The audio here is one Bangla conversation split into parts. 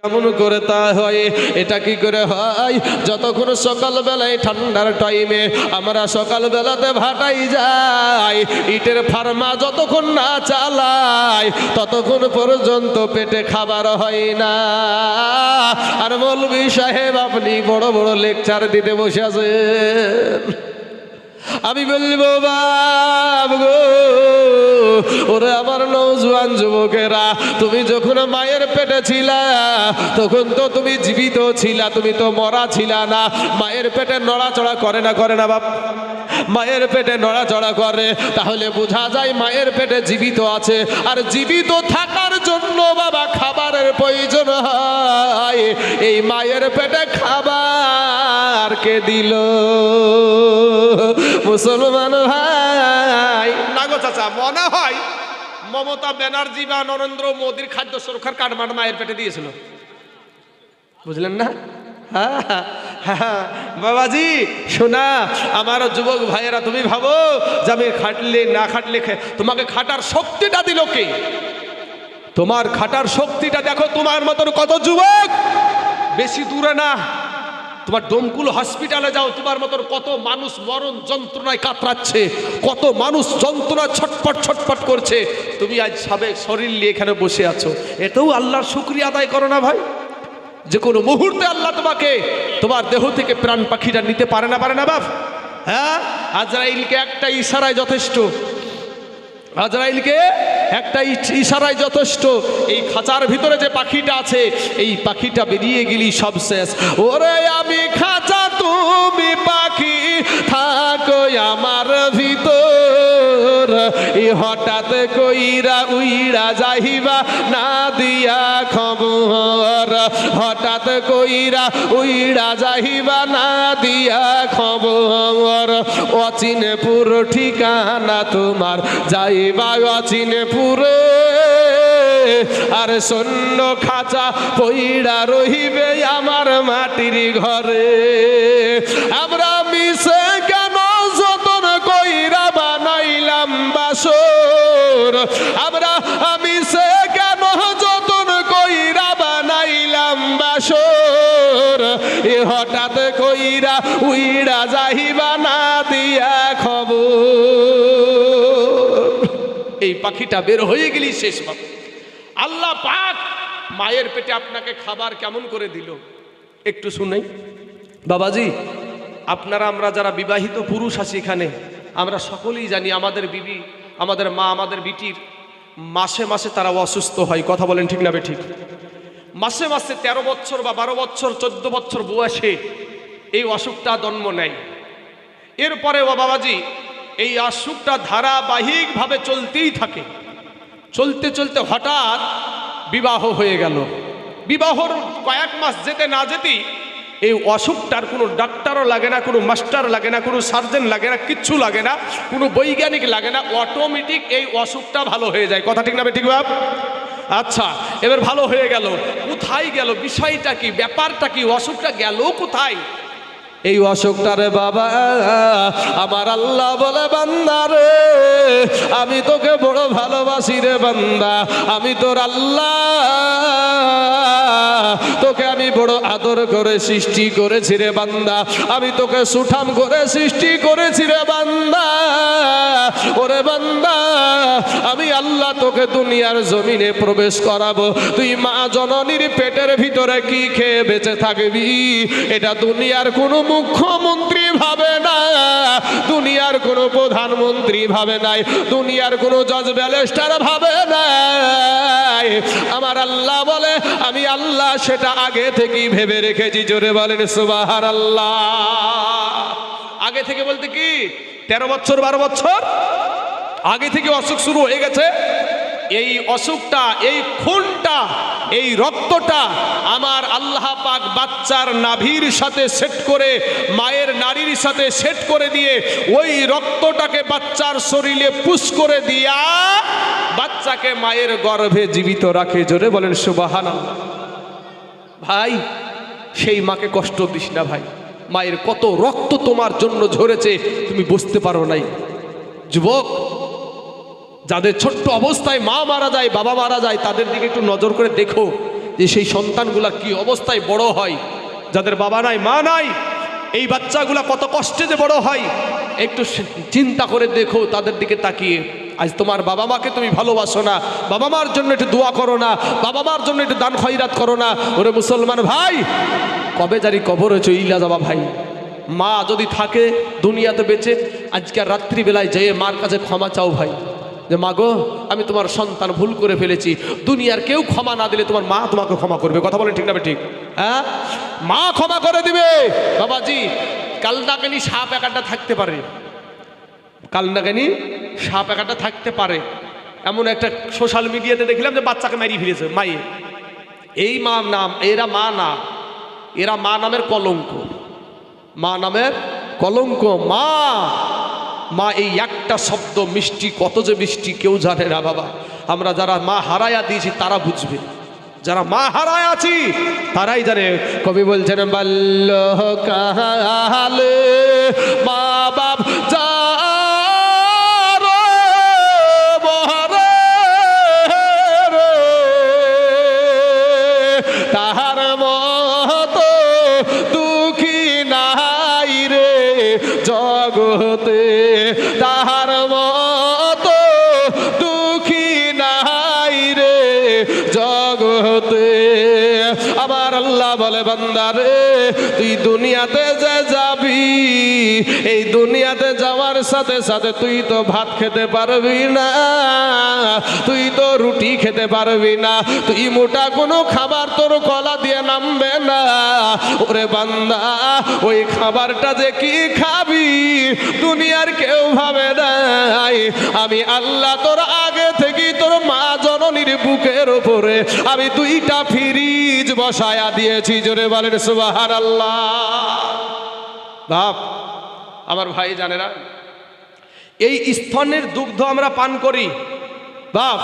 কেমন করে তা হয়? এটা কি করে হয়? যতক্ষণ সকালবেলায় ঠান্ডার টাইমে আমরা সকালবেলাতে ভাটাই যাই, ইটের ফার্মা যতক্ষণ না চালাই ততক্ষণ পর্যন্ত পেটে খাবার হয় না। আর মৌলভী সাহেব আপনি বড় বড় লেকচার দিতে বসে আছেন। আমি বলবো বাপ গো, ওরে আমার নওজোয়ান যুবকেরা, তুমি যখন মায়ের পেটে ছিলা তখন তো তুমি জীবিত ছিলা, তুমি তো মরা ছিলা না। মায়ের পেটে নড়াচড়া করে না, করে না বাপ? মায়ের পেটে নড়াচড়া করে, তাহলে বোঝা যায় মায়ের পেটে জীবিত আছে। আর জীবিত থাকার জন্য বাবা খাবারের প্রয়োজন হয়। এই মায়ের পেটে খাবার কে দিল? মুসলমান ভাই না গো চাচা, মনে হয় মমতা ব্যানার্জি বা নরেন্দ্র মোদীর খাদ্য সুরক্ষার কার্ড মায়ের পেটে দিয়েছিল, বুঝলেন না? বাবাজি শোনা, আমার যুবক ভাইয়েরা, তুমি ভাবো যে আমি খাটলে না খাটলে তোমাকে খাটার শক্তিটা দিল কে? তোমার খাটার শক্তিটা দেখো, তোমার মতন কত যুবক বেশি দূরে না, তোমার ডোমকুল হসপিটালে যাও, তোমার মতন কত মানুষ মরণ যন্ত্রণায় কাতরাচ্ছে, কত মানুষ যন্ত্রণা ছটপট ছটপট করছে। তুমি আজ সাবেক শরীর নিয়ে এখানে বসে আছো, এতেও আল্লাহর শুকরিয়া আদায় করো না ভাই? যে কোনো মুহূর্তে আল্লাহ তোমাকে তোমার দেহ থেকে প্রাণ পাখিটা নিতে পারে না, পারে না বাপ? হ্যাঁ, আজরাইলকে একটা ইশারায় যথেষ্ট, আজরাইলকে একটা ইশারায় যথেষ্ট। এই খাঁচার ভিতরে যে পাখিটা আছে, এই পাখিটা বেরিয়ে গেলি সব শেষ। ওরে আমি খাঁচা, তুমি পাখি, থাকো আমার ভিতর। এই হঠাৎ কইরা উইড়া যাইবা না দিয়া খবর, হঠাৎ কইরা উইড়া যাইবা না দিয়া খবর। অচিনপুর ঠিকানা তোমার, যাইবা অচিনপুরে। আর শূন্য খাঁচা পইড়া রহিবে আমার মাটির ঘরে। আমরা মিশে কেন যতন কইরা বানাইলাম বাসর, আমরা মিশে কেন যতন কইরা বানাইলাম বাসর। এ হঠাৎ কইরা উইড়া যাইবা না দিয়া খবর। এই পাখিটা বের হয়ে গেলি শেষ বাপ। আল্লাহ পাক মায়ের পেটে আপনাকে খাবার কেমন করে দিল একটু শুনাই। বাবাজি আপনারা, আমরা যারা বিবাহিত পুরুষ আছি এখানে, আমরা সকলেই জানি আমাদের বিবি, আমাদের মা, আমাদের বিটির মাসে মাসে তারা অসুস্থ হয়। কথা বলেন ঠিক না ঠিক? মাসে মাসে 13 বছর বা 12 বছর 14 বছর বয়সে এই অসুখটা জন্ম নেয়। এরপরে ও বাবাজি এই অসুখটা ধারাবাহিকভাবে চলতেই থাকে। চলতে চলতে হঠাৎ বিবাহ হয়ে গেল। বিবাহর কয়েক মাস যেতে না যেতেই এই অসুখটার কোনো ডাক্তারও লাগে না, কোনো মাস্টার লাগে না, কোনো সার্জন লাগে না, কিচ্ছু লাগে না, কোনো বৈজ্ঞানিক লাগে না, অটোমেটিক এই অসুখটা ভালো হয়ে যায়। কথা ঠিক না ঠিক বাপ? আচ্ছা, এবার ভালো হয়ে গেল, কোথায় গেল? বিষয়টা কি? ব্যাপারটা কি? অসুখটা গেল কোথায়? এই অসুখটারে বাবা আমার আল্লাহ বলে, বান্দা রে আমি তোকে বড় ভালোবাসি রে বান্দা, আমি তোর আল্লাহ, তোকে আমি বড় আদর করে সৃষ্টি করেছি রে বান্দা, আমি তোকে সুঠাম করে সৃষ্টি করেছি রে বান্দা। ওরে বান্দা, আমি আল্লাহ তোকে দুনিয়ার জমিনে প্রবেশ করাবো, তুই মা জননীর পেটের ভিতরে কি খেয়ে বেঁচে থাকবি এটা দুনিয়ার কোনো মুখ্যমন্ত্রী ভাবে না, দুনিয়ার কোনো প্রধানমন্ত্রী ভাবে নাই, দুনিয়ার কোনো জজ ব্যারিস্টার ভাবে নাই। আমার আল্লাহ বলে, আমি আল্লাহ সেটা আগে থেকেই ভেবে রেখেছি। জোরে বলেন সুবহানাল্লাহ। আগে থেকে বলতে কি 13 বছর 12 বছর আগে থেকে অসুখ শুরু হয়ে গেছে। এই অসুখটা, এই খুনটা, এই রক্তটা আমার আল্লাহ পাক বাচ্চার নাভির সাথে সেট করে, মায়ের নাড়ির সাথে সেট করে দিয়ে ওই রক্তটাকে বাচ্চার শরীরে পুশ করে দিয়া বাচ্চাকে মায়ের গর্ভে জীবিত রাখে। জোরে বলেন সুবহানাল্লাহ। ভাই সেই মাকে কষ্ট দিস না ভাই, মায়ের কত রক্ত তোমার জন্য ঝরেছে তুমি বুঝতে পারো নাই। যুবক, যাদের ছোট্ট অবস্থায় মা মারা যায়, বাবা মারা যায়, তাদের দিকে একটু নজর করে দেখো যে সেই সন্তানগুলা কি অবস্থায় বড় হয়, যাদের বাবা নাই মা নাই, এই বাচ্চাগুলা কত কষ্টে যে বড় হয়। একটু চিন্তা করে দেখো তাদের দিকে তাকিয়ে। আজ তোমার বাবা মাকে তুমি ভালোবাসো না, বাবা মার জন্য একটু দোয়া করো না, বাবা মার জন্য একটু দান খয়রাত করো না। ওরে মুসলমান ভাই, কবে জানি কবরে চইলা যাবা ভাই। মা যদি থাকে দুনিয়াতে বেঁচে, আজকে রাত্রিবেলায় যেয়ে মার কাছে ক্ষমা চাও ভাই, যে মা গো আমি তোমার সন্তান ভুল করে ফেলেছি। দুনিয়ার কেউ ক্ষমা না দিলে তোমার মা তোমাকে ক্ষমা করবে। কথা বলেন ঠিক না ঠিক? হ্যাঁ, মা ক্ষমা করে দিবে। বাবাজি, কালনাগানি সাপ একটা থাকতে পারে, কালনাগানি সাপ একটা থাকতে পারে। এমন একটা সোশ্যাল মিডিয়াতে দেখলাম যে বাচ্চাকে মারিয়ে ফেলেছে মায়ে। এই মা নাম, এরা মা না, এরা মা নামের কলঙ্ক, মা নামের কলঙ্ক। মা মা এই একটা শব্দ মিষ্টি, কত যে মিষ্টি কেউ জানে না বাবা। আমরা যারা মা হারায়া দিয়েছি তারা বুঝবে, যারা মা হারায় আছি তারাই জানে। কবি বলছেন বাল্যকালে মা বাপ যার বহরে তাহার মতো দুঃখী নাই রে জগতে, তাহার মতো দুঃখী নাই রে জগতে। আমার আল্লাহ বলে বান্দারে, তুই দুনিয়াতে যে যাবি, এই দুনিয়াতে যাওয়ার সাথে সাথে তুই তো ভাত খেতে পারবি না, তুই তো রুটি খেতে পারবি না, তুই মোটা কোনো খাবার তোর গলা দিয়ে নামবে না। ওরে বান্দা, ওই খাবারটা যে কি খাবি দুনিয়ার কেউ ভাবে নাই। আমি আল্লাহ তোর আগে থেকে তোর মা জননীর বুকের উপরে আমি দুইটা ফ্রিজ বসায়া দিয়েছি। জোরে বলেন সুবহানাল্লাহ। বাপ আমার ভাই জানেরা, এই স্তনের দুগ্ধ আমরা পান করি। বাপ,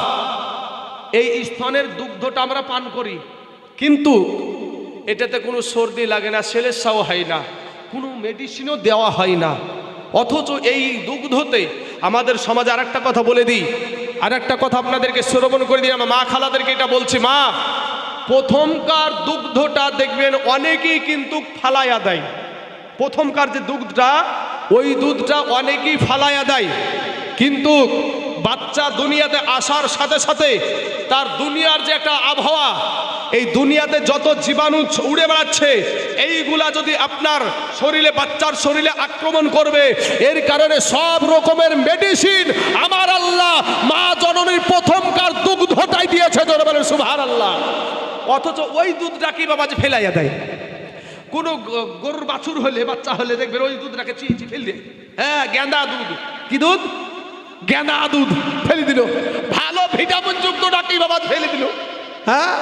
এই স্তনের দুগ্ধটা আমরা পান করি, কিন্তু এটাতে কোনো সর্দি লাগে না, সেলেসাও হয় না, কোনো মেডিসিনও দেওয়া হয় না। অথচ এই দুগ্ধতে আমাদের সমাজে আর একটা কথা বলে দিই, আর একটা কথা আপনাদেরকে শ্রবণ করে দিই। আমার মা খালাদেরকে এটা বলছি, মা প্রথমকার দুগ্ধটা দেখবেন অনেকেই কিন্তু ফালাইয়া দেয়। প্রথমকার যে দুধটা, ওই দুধটা অনেকেই ফালাইয়া দেয়, কিন্তু বাচ্চা দুনিয়াতে আসার সাথে সাথে তার দুনিয়ার যে একটা আবহাওয়া, এই দুনিয়াতে যত জীবাণু উড়ে বেড়াচ্ছে, এইগুলা যদি আপনার শরীরে, বাচ্চার শরীরে আক্রমণ করবে, এর কারণে সব রকমের মেডিসিন আমার আল্লাহ মা জননীর প্রথমকার দুগ্ধটাই দিয়েছে। জোরে বলেন সুবহানাল্লাহ। অথচ ওই দুধটা কি বাবা যে ফেলাইয়া দেয়। কোনো গরুর বাছুর হলে, বাচ্চা হলে দেখবেন ওই দুধটাকে চিয়ে ফেল দিয়ে, হ্যাঁ গেঁদা দুধ, কি দুধ? গেঁদা দুধ ফেলে দিল। ভালো ভিটামিন যুক্তটা কি বাবা ফেলে দিল। হ্যাঁ,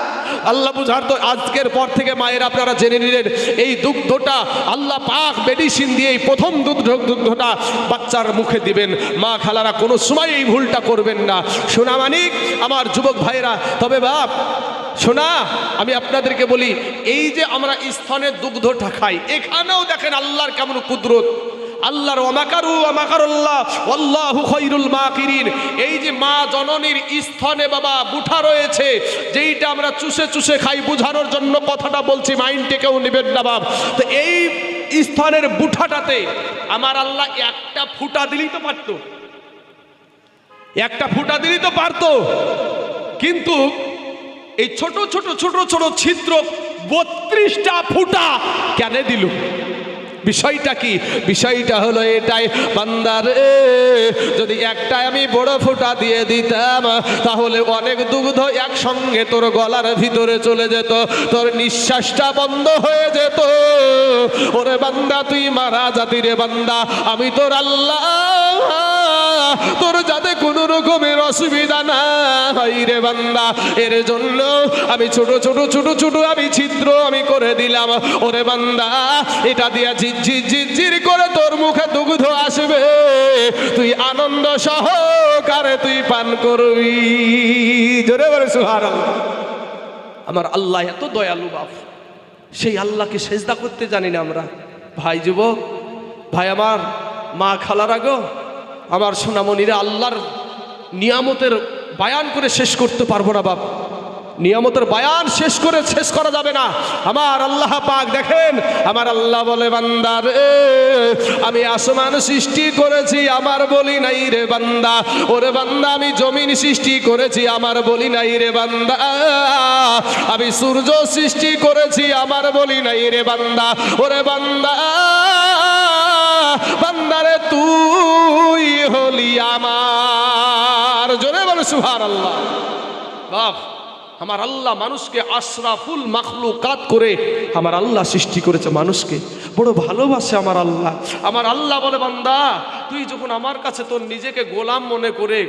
আল্লাহ বুঝার তো আজকের পর থেকে মায়ের আপনারা জেনে নিলেন, এই দুগ্ধটা আল্লাহ পাক মেডিসিন দিয়ে এই প্রথম দুগ্ধটা বাচ্চার মুখে দিবেন। মা খালারা কোনো সময় এই ভুলটা করবেন না। সোনা মানিক, আমার যুবক ভাইরা, তবে বাপ শোনা, আমি আপনাদেরকে বলি, এই যে আমরা স্তনের দুগ্ধটা খাই, এখানেও দেখেন আল্লাহর কেমন কুদরত। আল্লাহর ওয়ামাকারু ওয়ামাকারুল্লাহ আল্লাহু খায়রুল মাকিরিন। এই যে মা জননীর স্তনে বাবা বুঠা রয়েছে, যেইটা আমরা চুষে চুষে খাই, বোঝানোর জন্য কথাটা বলছি, মাইন্ডে কেউ নেবেন না বাপ। তো এই স্তনের বুঠাটাতে আমার আল্লাহ একটা ফুটা দিলেই তো পারত, একটা ফুটা দিলেই তো পারত, কিন্তু এই ছোট ছোট ছোট ছোট ছিদ্র 32টা ফুটা কেন দিল? বিষয়টা কি? বিষয়টা হলো এটাই, বান্দারে যদি একটা আমি বড় ফুটা দিয়ে দিতাম, তাহলে অনেক দুগ্ধ একসঙ্গে তোর গলার ভিতরে চলে যেত, তোর নিঃশ্বাসটা বন্ধ হয়ে যেত। ওরে বান্দা, তুই মারা জাতি রে বান্দা, আমি তোর আল্লাহ, তোর যাতে কোনো রকমের অসুবিধা না হয় রে বান্দা, এর জন্য আমি ছোট ছোট ছোট ছোট আমি ছিদ্র আমি করে দিলাম। ওরে বান্দা, এটা দিয়া ঝিরঝির ঝিরঝির করে তোর মুখে দুগ্ধ আসবে, তুই আনন্দ সহকারে তুই পান করবি। জোরে বলে সুবহানাল্লাহ। আমার আল্লাহ এত দয়ালু বাপ, সেই আল্লাহকে সেজদা করতে জানি না আমরা। ভাই যুবক ভাই, আমার মা খালারা গো, আমার সোনামণিরা, আল্লাহর নিয়ামতের বায়ান করে শেষ করতে পারবো না বাপ। নিয়ামতের বায়ান শেষ করা যাবে না। আমার আল্লাহ পাক দেখেন, আমার আল্লাহ বলে বান্দা রে, আমি আসমান সৃষ্টি করেছি আমার বলি নাই রে বান্দা। ওরে বান্দা আমি জমিন সৃষ্টি করেছি আমার বলি নাই রে বান্দা। আমি সূর্য সৃষ্টি করেছি আমার বলি নাই রে বান্দা। ওরে বান্দা, বান্দারে তুই হলি আমার। জোরে বলে সুবহানাল্লাহ। বাহ, আমার আল্লাহ মানুষকে আশরাফুল মাখলুকাত করে আমার আল্লাহ সৃষ্টি করেছে, মানুষকে বড় ভালোবাসে আমার আল্লাহ। আমার আল্লাহ বলে বান্দা তুই যখন আমার কাছে তোর নিজেকে গোলাম মনে করে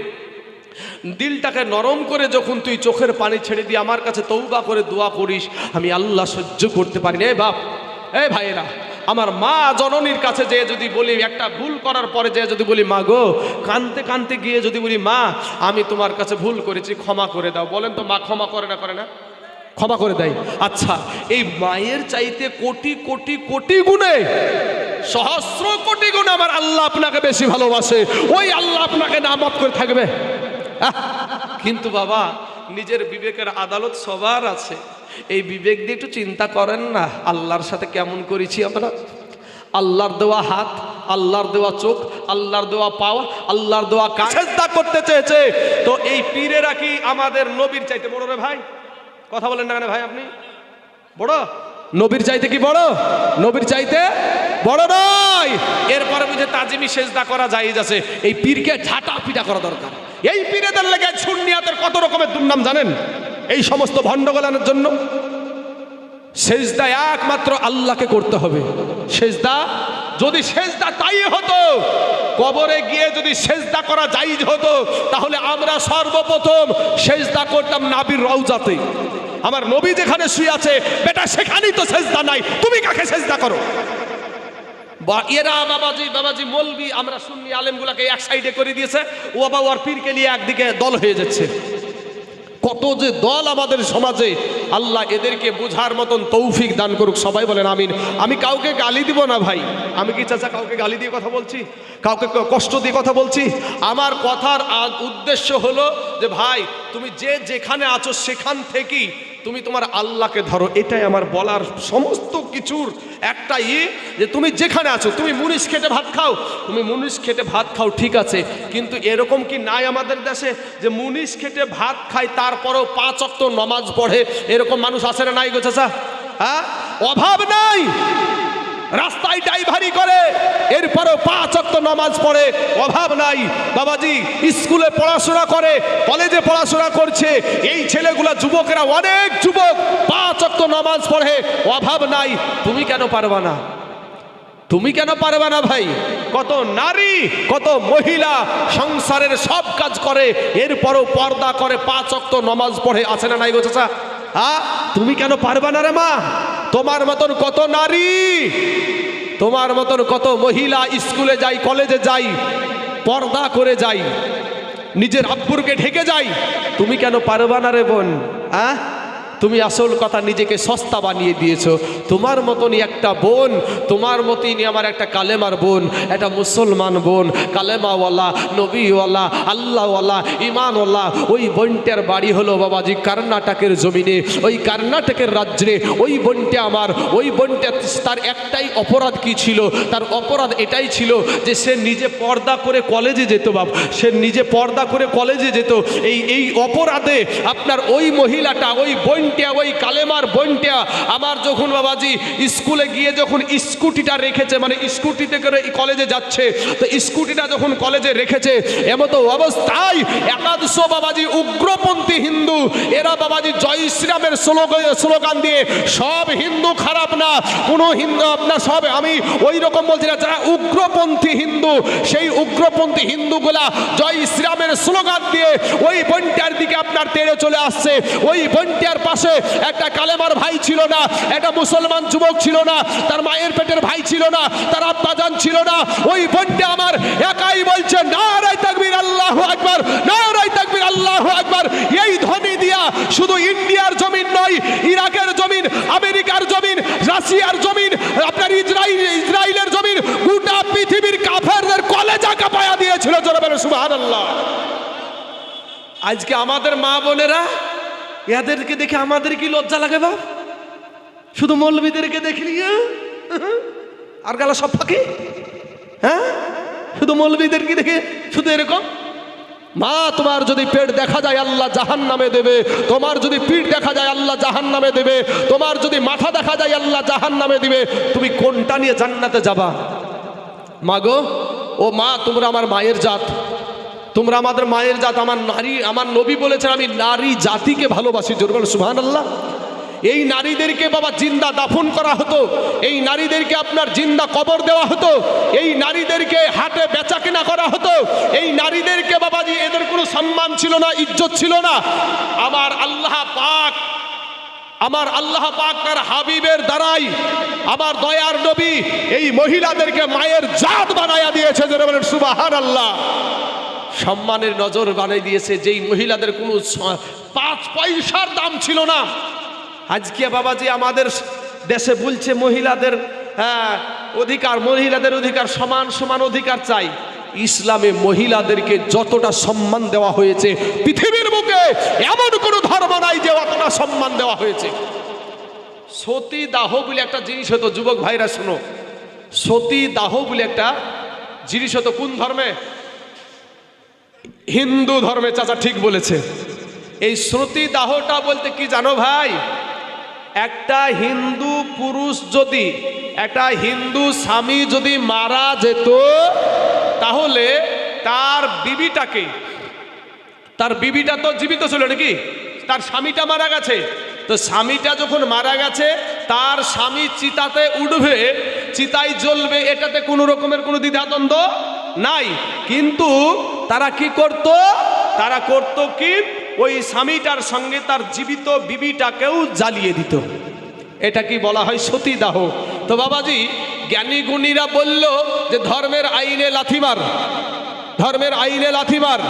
দিলটাকে নরম করে যখন তুই চোখের পানি ছেড়ে দিয়ে আমার কাছে তওবা করে দোয়া করিস, আমি আল্লাহ সহ্য করতে পারি না। বাপ, এই ভাইরা, আমার মা জননীর কাছে যে যদি বলি, একটা ভুল করার পরে যে যদি বলি মা গো, কানতে কানতে গিয়ে যদি বলি মা আমি তোমার কাছে ভুল করেছি ক্ষমা করে দাও, বলেন তো মা ক্ষমা করে না? করে না? ক্ষমা করে দেয়। আচ্ছা, এই মায়ের চাইতে কোটি কোটি কোটি গুণে, সহস্র কোটি গুণে আমার আল্লাহ আপনাকে বেশি ভালোবাসে। ওই আল্লাহ আপনাকে নামাত করে থাকবে। কিন্তু বাবা, নিজের বিবেকের আদালত সবার আছে, এই বিবেক দিয়ে একটু চিন্তা করেন না আল্লাহর সাথে কেমন করেছি আমরা। আল্লাহর দেওয়া হাত, আল্লাহর দেওয়া চোখ, আল্লাহর দেওয়া পাওয়া, আল্লাহর দেওয়া কাজ সিজদা করতে চেয়েছে, তো এই পীরেরা কি আমাদের নবীর চাইতে বড় রে ভাই? কথা বলেন না কেন ভাই? আপনি বড়? নবীর চাইতে কি বড়? নবীর চাইতে বড় নয়। এরপরে বুঝে তাজিমি সেজদা করা জায়েজ আছে, এই পীরকে ঝাঁটা পিটা করা দরকার। এই পীরেদের লেগে সুন্নিয়াতের কত রকমের দুর্নাম জানেন? এই সমস্ত ভণ্ডগোলানোর জন্য। সেজদা একমাত্র আল্লাহকে করতে হবে। সেজদা যদি সেজদা তাই হতো, কবরে গিয়ে যদি সেজদা করা জায়েজ হতো, তাহলে আমরা সর্বপ্রথম সেজদা করতাম নবীর রওজাতে। আমার নবী যেখানে শুয়ে আছে বেটা, সেখানেই তো সেজদা নাই, তুমি কাকে সেজদা করো? বা এরা বাবাজি মৌলবি, আমরা সুন্নি আলেমগুলাকে এক সাইডে করে দিয়েছে, ও বাবা ওর পীরকে নিয়ে একদিকে দল হয়ে যাচ্ছে। কত যে দল আমাদের সমাজে, আল্লাহ এদেরকে বোঝার মতন তৌফিক দান করুক, সবাই বলেন আমিন। আমি কাউকে গালি দিব না ভাই, আমি কি চাচা কাউকে গালি দিয়ে কথা বলছি, কাউকে কষ্ট দিয়ে কথা বলছি? আমার কথার উদ্দেশ্য হলো যে ভাই তুমি যে যেখানে আছো সেখান থেকেই তুমি তোমার আল্লাহকে ধরো, এটাই আমার বলার। সমস্ত কিছুর একটাই যে তুমি যেখানে আছো, তুমি মুনিশ খেটে ভাত খাও, তুমি মুনিশ খেটে ভাত খাও ঠিক আছে, কিন্তু এরকম কি নাই আমাদের দেশে যে মুনিশ খেটে ভাত খায় তারপরেও 5 ওয়াক্ত নামাজ পড়ে? এরকম মানুষ আছে না নাই গো চাচা? হ্যাঁ, অভাব নাই। রাস্তায় ড্রাইভারি করে এরপরেও 5 ওয়াক্ত নামাজ পড়ে, অভাব নাই। বাবাজি স্কুলে পড়াশোনা করে, কলেজে পড়াশোনা করছে, এই ছেলেগুলা যুবকেরা, অনেক যুবক 5 ওয়াক্ত নামাজ পড়ে, অভাব নাই। তুমি কেন পারবা না? তুমি কেন পারবে না ভাই? কত নারী, কত মহিলা সংসারের সব কাজ করে, এরপরও পর্দা করে, 5 ওয়াক্ত নামাজ পড়ে, আছে না নাই গো চাচা? হ্যাঁ, তুমি কেন পারবে না রে মা? তোমার মতন কত নারী, তোমার মতন কত মহিলা স্কুলে যাই, কলেজে যাই, পর্দা করে যাই, নিজের আব্বুরকে ঢেকে যাই, তুমি কেন পারবা না রে বোন? হ্যাঁ, তুমি আসল কথা নিজেকে সস্তা বানিয়ে দিয়েছো। তোমার মতনই একটা বোন, তোমার মতনই আমার একটা কালেমার বোন, একটা মুসলমান বোন, কালেমাওয়ালা, নবীওয়ালা, আল্লাহওয়ালা, ইমানওয়ালা, ওই বোনটার বাড়ি হলো বাবাজি কর্ণাটকের জমিনে, ওই কর্ণাটকের রাজ্যে। ওই বোনটা আমার, ওই বোনটা, তার একটাই অপরাধ কি ছিল? তার অপরাধ এটাই ছিল যে সে নিজে পর্দা করে কলেজে যেত। বাপ, সে নিজে পর্দা করে কলেজে যেত। এই অপরাধে আপনার ওই মহিলাটা, ওই বোনটা, ওই কালেমার বোনটা আমার যখন বাবাজি স্কুলে গিয়ে যখন স্কুটিটা রেখেছে, মানে স্কুটিতে করে কলেজে যাচ্ছে, তো স্কুটিটা যখন কলেজে রেখেছে, এমতো অবস্থায় একাদশ বাবাজি উগ্রপন্থী হিন্দু, এরা বাবাজি জয় শ্রীরামের স্লোগান দিয়ে, সব হিন্দু খারাপ না, কোনো হিন্দু আপনার সব, আমি ওই রকম বলছি না, যারা উগ্রপন্থী হিন্দু, সেই উগ্রপন্থী হিন্দুগুলা জয় শ্রীরামের স্লোগান দিয়ে ওই বোনটার দিকে আপনার তেড়ে চলে আসছে। ওই বোনটার পাশে একটা কালেমার ভাই ছিল না, একটা মুসলমান যুবক ছিল না, তার মায়ের পেটের ভাই ছিল না, তার আব্বাজান ছিল না। ওই বোনটা আমার একাই বলছে নারায়ে তাকবীর আল্লাহু আকবার, নারায়ে তাকবীর আল্লাহু আকবার। এই ধ্বনি দিয়া শুধু ইন্ডিয়ার জমিন নয়, ইরাকের জমিন, আমেরিকার জমিন, রাশিয়ার জমিন, আপনার ইসরায়েলের জমিন, গোটা পৃথিবীর কাফেরদের কলেজা কাঁপায়া দিয়েছিল। জোরে বলে সুবহানাল্লাহ। আজকে আমাদের মা বোনেরা এদেরকে দেখে আমাদের কি লজ্জা লাগে বাপ? শুধু মৌলবীদেরকে দেখলি আর গালা সব ফাঁকি, হ্যাঁ? শুধু মৌলবীদেরকে দেখে শুধু এরকম। মা, তোমার যদি পেট দেখা যায় আল্লাহ জাহান্নামে দেবে, তোমার যদি পিঠ দেখা যায় আল্লাহ জাহান্নামে দেবে, তোমার যদি মাথা দেখা যায় আল্লাহ জাহান্নামে দিবে, তুমি কোনটা নিয়ে জান্নাতে যাবা? মা গো, ও মা, তোমরা আমার মায়ের জাত, তোমরা আমাদের মায়ের জাত, আমার নারী, আমার নবী বলেছেন আমি নারী জাতিকে ভালোবাসি। জোরে বলো সুবহানাল্লাহ। এই নারীদেরকে বাবা জিন্দা দাফন করা হতো, এই নারীদেরকে আপনার জিন্দা কবর দেওয়া হতো, এই নারীদেরকে হাটে বেচা কেনা করা হতো, এই নারীদেরকে বাবাজি এদের কোনো সম্মান ছিল না, ইজ্জত ছিল না। আমার আল্লাহ পাক তার হাবিবের দ্বারাই আমার দয়ার নবী এই মহিলাদেরকে মায়ের জাত বানায়া দিয়েছে। যারা বলেন সুবহানাল্লাহ। সম্মানের নজর বানিয়ে দিয়েছে, যেই মহিলাদের কোনো 5 পয়সার দাম ছিল না। আজকে বাবাজি আমাদের দেশে বলছে মহিলাদের অধিকার, মহিলাদের অধিকার, সমান সমান অধিকার চাই। ইসলামে মহিলাদেরকে যতটা সম্মান দেওয়া হয়েছে পৃথিবীর বুকে এমন কোনো ধর্ম নাই যে অতটা সম্মান দেওয়া হয়েছে। সতী দাহ বলে একটা জিনিস হতো, যুবক ভাইরা শোনো, সতী দাহ বলে একটা জিনিস হতো। কোন ধর্মে? হিন্দু ধর্মে। চাচা ঠিক বলেছে। এই সতী দাহটা বলতে কি জানো ভাই? একটা হিন্দু পুরুষ যদি, একটা হিন্দু স্বামী যদি মারা যেত, তাহলে তার বিবিটা তো জীবিত ছিল নাকি, তার স্বামীটা মারা গেছে, তো স্বামীটা যখন মারা গেছে তার স্বামী চিতাতে উঠবে, চিতায় জ্বলবে, এটাতে কোনো রকমের কোনো দ্বিধাদ্বন্দ্ব নাই। কিন্তু তারা কি করত? তারা করত কি, ওই স্বামীটার সঙ্গে তার জীবিত বিবিটাকেও জ্বালিয়ে দিত। এটা কি বলা হয়? সতীদাহ। তো বাবাজি জ্ঞানী গুণীরা বলল যে ধর্মের আইনে লাথিমার, ধর্মের আইনে লাথিমার।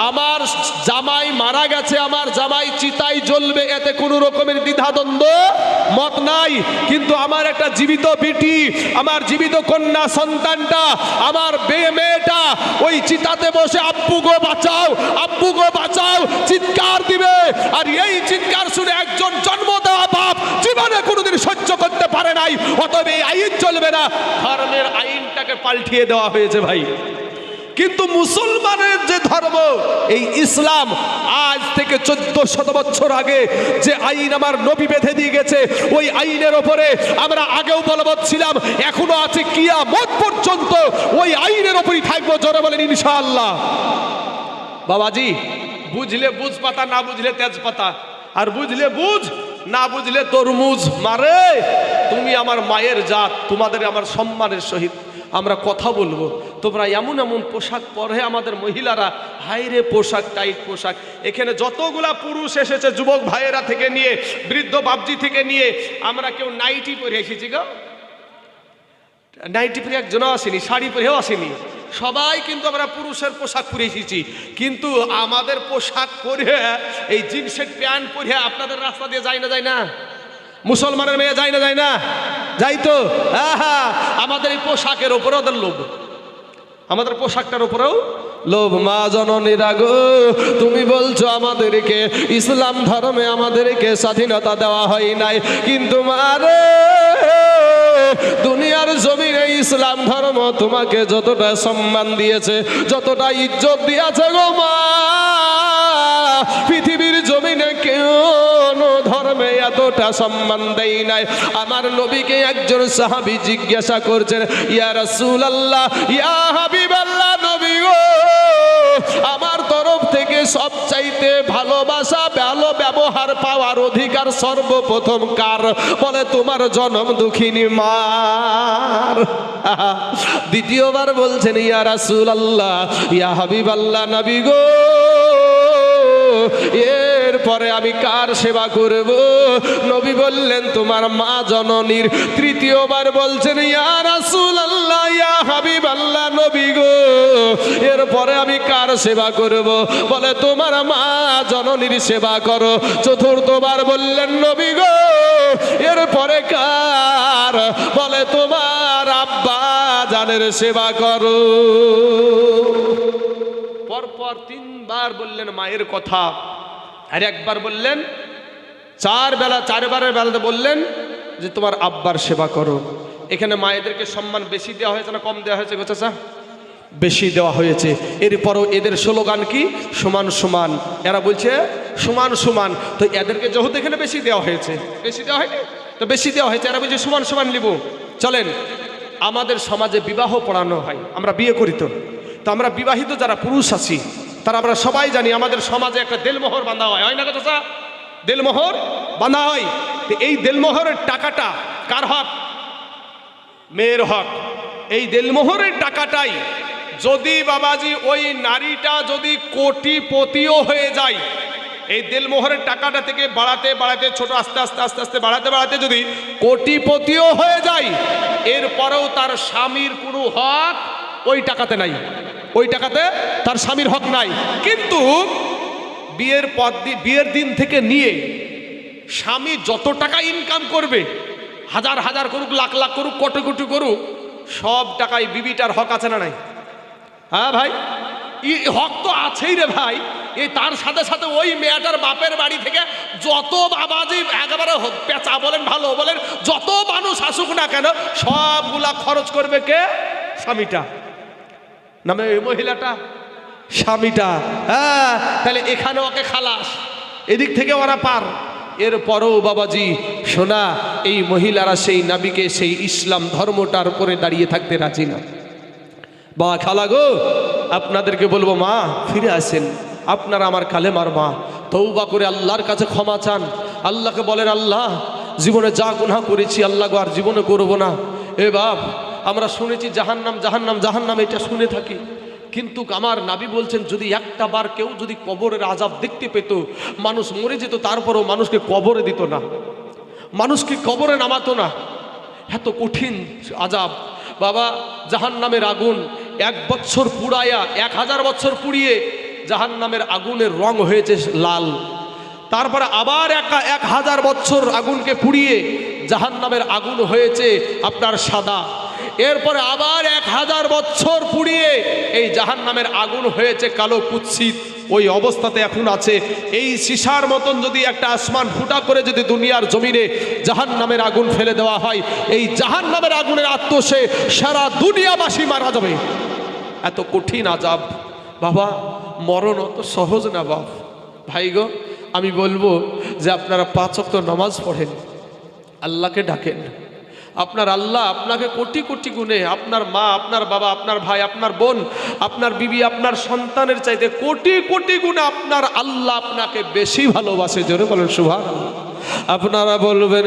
আমার জামাই মারা গেছে, আমার জামাই চিতায় জ্বলবে, এতে কোনো রকমের দ্বিধাদ্বন্দ্ব মত নাই। কিন্তু আমার একটা জীবিত বেটি, আমার জীবিত কন্যা সন্তানটা, আমার মেয়েটা ওই চিতাতে বসে আব্বু গো বাঁচাও, আব্বু গো বাঁচাও চিৎকার দিবে। আর এই চিৎকার শুনে একজন জন্ম দেওয়া বাপ জীবনে কোনোদিন সহ্য করতে পারে নাই, অতএব এই আইন চলবে না। ধর্মের আইনটাকে পাল্টিয়ে দেওয়া হয়েছে ভাই। কিন্তু মুসলমানের যে ধর্ম, এই ইসলাম, আজ থেকে 1400 বছর আগে যে আইন আমার নবী বেঁধে দিয়ে গেছে, ওই আইনের ওপরে আমরা আগেও বলবৎ ছিলাম, এখনো আছে, কিয়ামত পর্যন্ত ওই আইনের ওপরই থাকবো। জোরে বলেন ইনশাআল্লাহ। বাবাজি বুঝলে বুঝ পাতা, না বুঝলে তেজ পাতা, আর বুঝলে বুঝ, না বুঝলে তরমুজ। মারে তুমি আমার মায়ের জাত, তোমাদের আমার সম্মানের সহিত আমরা কথা বলবো। তোমরা এমন এমন পোশাক পরে আমাদের মহিলারা, হাইরে পোশাক, টাইট পোশাক। এখানে যতগুলা পুরুষ এসেছে, যুবক ভাইয়েরা থেকে নিয়ে বৃদ্ধ বাবজি থেকে নিয়ে, আমরা কেউ নাইটি পরে এসেছি গো, নাইটি পরে একজনও আসেনি, শাড়ি পরেও আসেনি, সবাই কিন্তু আমরা পুরুষের পোশাক পরে এসেছি। কিন্তু আমাদের পোশাক পরে, এই জিন্সের প্যান্ট পরে আপনাদের রাস্তা দিয়ে যায় না, যায় না? মুসলমানের মেয়ে যায় না, যায় না? যাই তো। আমাদের এই পোশাকের ওপরে ওদের লোভ, আমাদের পোশাকটার উপরেও লোভ। মা জননীরা গো, তুমি বলছো আমাদেরকে ইসলাম ধর্মে আমাদেরকে স্বাধীনতা দেওয়া হয় নাই, কিন্তু মারে দুনিয়ার জমিনে ইসলাম ধর্ম তোমাকে যতটা সম্মান দিয়েছে, যতটা ইজ্জত দিয়েছে গো মা, পৃথিবীর জমিনে কেউ ধর্মে এতটা সম্মান দেয় নাই। আমার নবীকে একজন সাহাবী জিজ্ঞাসা করছেন, ইয়া রাসূলুল্লাহ, ইয়া হাবিবাল্লাহ, নবী গো, আমার তরফ থেকে সবচাইতে ভালোবাসা, ভালো ব্যবহার পাওয়ার অধিকার সর্বপ্রথম কার? বলে তোমার জনম দুঃখিনী মার। দ্বিতীয়বার বলছেন, ইয়া রাসূলুল্লাহ, ইয়া হাবিবাল্লাহ, নবী গো, এরপরে আমি কার সেবা করব? নবী বললেন তোমার মা জননীর। তৃতীয়বার বলছেন, ইয়া রাসূলুল্লাহ, ইয়া হাবিবাল্লাহ, নবী গো, এরপরে আমি কার সেবা করব? বলে তোমার মা জননীর সেবা করো। চতুর্থবার বললেন, নবী গো, এরপরে কার? বলে তোমার আব্বা জানের সেবা করো। পরপর 3বার বললেন মায়ের কথা, আর একবার বললেন চারবারের বেলাতে বললেন যে তোমার আব্বার সেবা করো। এখানে মায়েদেরকে সম্মান বেশি দেওয়া হয়েছে না কম দেওয়া হয়েছে গো চাচা? বেশি দেওয়া হয়েছে। এরপরও এদের স্লোগান কি? সমান সমান। এরা বলছে সমান সমান। তো এদেরকে যেহেতু এখানে বেশি দেওয়া হয়েছে, বেশি দেওয়া হয়নি তো বেশি দেওয়া হয়েছে, এরা বলছে সমান সমান নিব। চলেন, আমাদের সমাজে বিবাহ পড়ানো হয়, আমরা বিয়ে করি। তো আমরা বিবাহিত যারা পুরুষ আছি তারা আমরা সবাই জানি আমাদের সমাজে একটা দেলমোহর বাঁধা হয়, হয় না গো চাচা? দেলমোহর বাঁধা হয়। তো এই দেলমোহরের টাকাটা কার হক? মেয়ের হক। এই দেলমোহরের টাকাটাই যদি বাবাজি ওই নারীটা যদি কোটিপতিও হয়ে যায়, এই দেলমোহরের টাকাটা থেকে বাড়াতে বাড়াতে ছোট আস্তে আস্তে আস্তে আস্তে বাড়াতে বাড়াতে যদি কোটিপতিও হয়ে যায়, এরপরেও তার স্বামীর কোনো হক ওই টাকাতে নাই, ওই টাকাতে তার স্বামীর হক নাই। কিন্তু বিয়ের দিন থেকে নিয়ে স্বামী যত টাকা ইনকাম করবে, হাজার হাজার করুক, লাখ লাখ করুক, কোটি কোটি করুক, সব টাকায় বিবিটার হক আছে না নাই? হ্যাঁ ভাই, হক তো আছেই রে ভাই। এই তার সাথে সাথে ওই মেয়েটার বাপের বাড়ি থেকে যত বাবাজি একেবারে পেঁচা বলেন ভালো বলেন যত মানুষ আসুক না কেন, সবগুলা খরচ করবে কে? স্বামীটা। নামে ওই মহিলাটা, স্বামীটা। হ্যাঁ, তাহলে এখানে ওকে খালাস, এদিক থেকে ওরা পার। এরপরও বাবাজি শোনা, এই মহিলারা সেই নবীকে, সেই ইসলাম ধর্মটার উপরে দাঁড়িয়ে থাকতে রাজি না। বা খালা গো, আপনাদেরকে বলবো মা ফিরে আসেন, আপনারা আমার কালেমার মা, তওবা করে আল্লাহর কাছে ক্ষমা চান। আল্লাহকে বলেন, আল্লাহ জীবনে যা গুনাহ করেছি আল্লাহ গো আর জীবনে করবো না। এ বাপ, আমরা শুনেছি জাহান্নাম জাহান্নাম জাহান্নাম, এটা শুনে থাকি, কিন্তু আমার নাবি বলছেন যদি একটা বার কেউ যদি কবরের আযাব দেখতে পেত, মানুষ মরে যেত, তারপরও মানুষকে কবরে দিত না, মানুষকে কবরে নামাতো না। এত কঠিন আযাব বাবা। জাহান্নামের আগুন 1 বছর পুড়ায়া 1000 বছর পুড়িয়ে জাহান্নামের আগুনের রং হয়েছে লাল, তারপরে আবার 1000 বছর আগুনকে পুড়িয়ে জাহান্নামের আগুন হয়েছে আপনার সাদা, এরপরে আবার 1000 বছর পুড়িয়ে এই জাহান্নামের আগুন হয়েছে কালো কুৎসিত। ওই অবস্থাতে এখন আছে। এই সীসার মতন যদি একটা আসমান ফুটা করে যদি দুনিয়ার জমিনে জাহান্নামের আগুন ফেলে দেওয়া হয়, এই জাহান্নামের আগুনের আত্মসে সারা দুনিয়াবাসী মারা যাবে। এত কঠিন আযাব বাবা, মরণ অত সহজ না বাপ। ভাই গো, আমি বলবো যে আপনারা 5 ওয়াক্ত নামাজ পড়েন, আল্লাহকে ডাকেন। আপনার আল্লাহ আপনাকে কোটি কোটি গুণে, আপনার মা, আপনার বাবা, আপনার ভাই, আপনার বোন, আপনার বিবি, আপনার সন্তানের চাইতে কোটি কোটি গুণে আপনার আল্লাহ আপনাকে বেশি ভালোবাসে। জোরে বলেন সুবহানাল্লাহ। আপনারা বলবেন